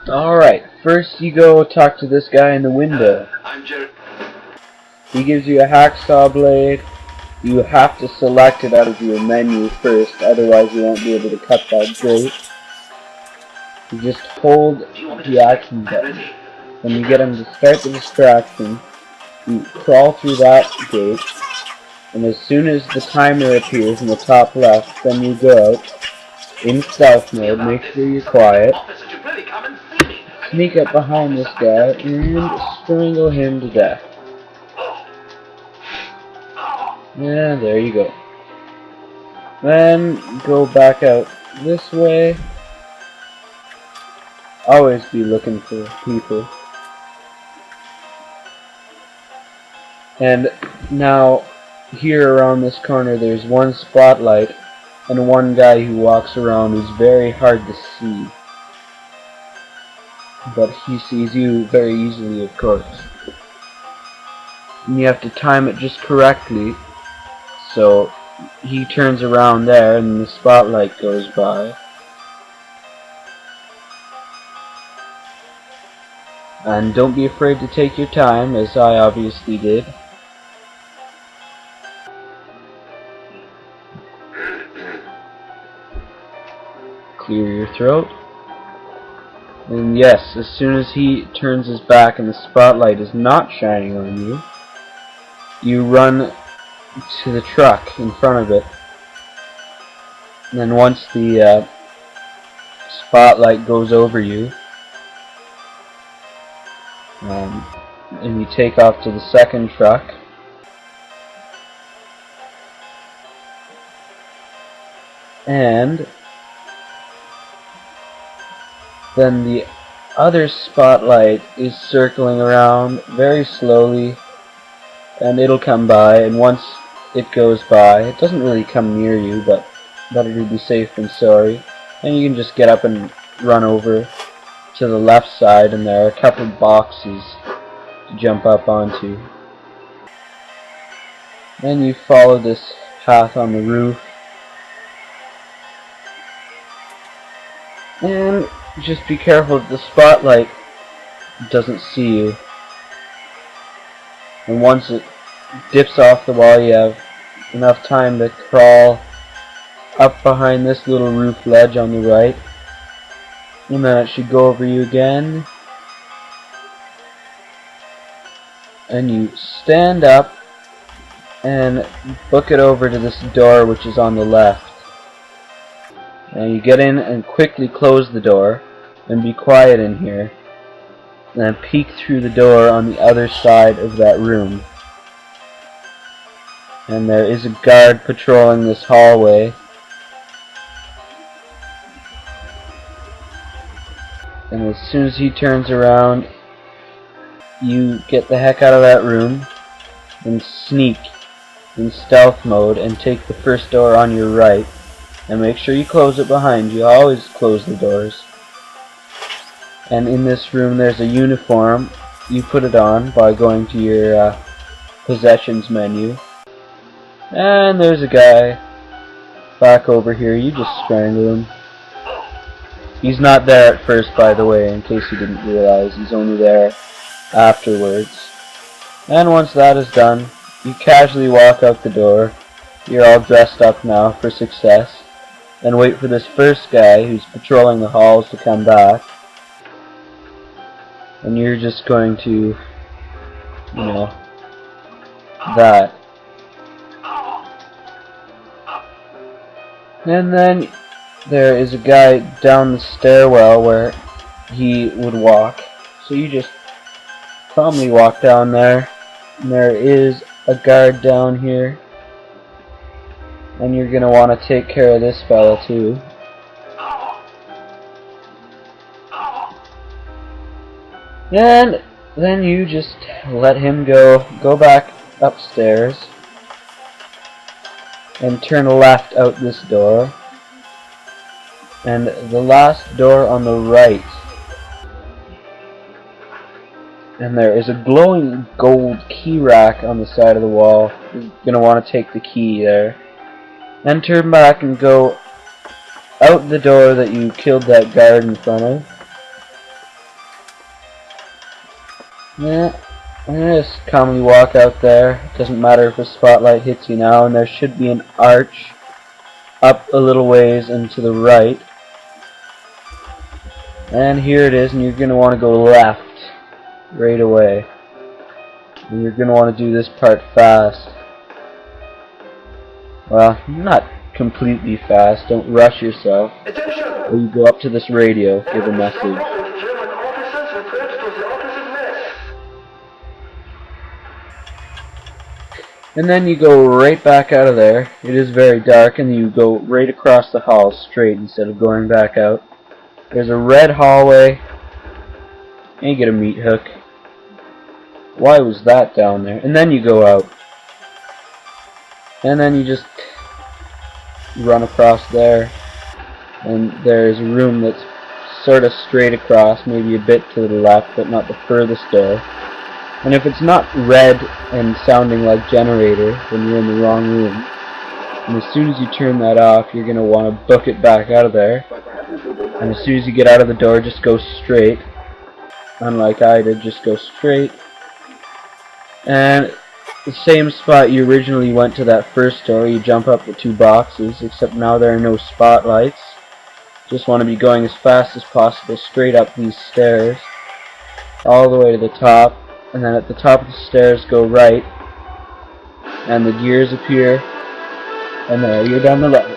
Alright, first you go talk to this guy in the window. I'm Jerry. He gives you a hacksaw blade. You have to select it out of your menu first, otherwise you won't be able to cut that grate. You just hold the action button. When you get him to start the distraction, you crawl through that gate, and as soon as the timer appears in the top left, then you go out in stealth mode, make sure you're quiet, sneak up behind this guy, and strangle him to death. Yeah, there you go. Then go back out this way. Always be looking for people. And now, here around this corner, there's one spotlight and one guy who walks around who's very hard to see. But he sees you very easily, of course. And you have to time it just correctly, so he turns around there and the spotlight goes by. And don't be afraid to take your time, as I obviously did. Clear your throat. And yes, as soon as he turns his back and the spotlight is not shining on you, you run to the truck in front of it. And then once the spotlight goes over you, and you take off to the second truck, and then the other spotlight is circling around very slowly, and it'll come by, and once it goes by, it doesn't really come near you, but better to be safe than sorry, and you can just get up and run over to the left side, and there are a couple boxes to jump up onto. Then you follow this path on the roof, and just be careful that the spotlight doesn't see you. And once it dips off the wall, you have enough time to crawl up behind this little roof ledge on the right, and then it should go over you again, and you stand up and book it over to this door which is on the left. And you get in and quickly close the door and be quiet in here, and then peek through the door on the other side of that room. And there is a guard patrolling this hallway. And as soon as he turns around, you get the heck out of that room and sneak in stealth mode and take the first door on your right, and make sure you close it behind you. Always close the doors. And in this room there's a uniform. You put it on by going to your possessions menu, and there's a guy back over here. You just strangle him. He's not there at first, by the way, in case you didn't realize. He's only there afterwards. And once that is done, you casually walk out the door. You're all dressed up now for success, and wait for this first guy who's patrolling the halls to come back. And you're just going to, you know, that. And then there is a guy down the stairwell where he would walk. So you just calmly walk down there, and there is a guard down here. And you're gonna want to take care of this fella too. And then you just let him go back upstairs, and turn left out this door, and the last door on the right. And there is a glowing gold key rack on the side of the wall. You're gonna want to take the key there. Then turn back and go out the door that you killed that guard in front of. Yeah, I'm gonna just calmly walk out there. It doesn't matter if a spotlight hits you now, and there should be an arch up a little ways and to the right. And here it is, and you're gonna want to go left right away. And you're gonna want to do this part fast. Well, not completely fast. Don't rush yourself. Or you go up to this radio, give a message. And then you go right back out of there. It is very dark, and you go right across the hall straight instead of going back out. There's a red hallway, and you get a meat hook. Why was that down there? And then you go out. And then you just run across there, and there's a room that's sort of straight across, maybe a bit to the left, but not the furthest door. And if it's not red and sounding like generator, then you're in the wrong room. And as soon as you turn that off, you're going to want to book it back out of there. And as soon as you get out of the door, just go straight. Unlike I did, just go straight. And the same spot you originally went to that first door, you jump up the two boxes, except now there are no spotlights. Just want to be going as fast as possible straight up these stairs, all the way to the top. And then at the top of the stairs, go right, and the gears appear, and there, you're down the right.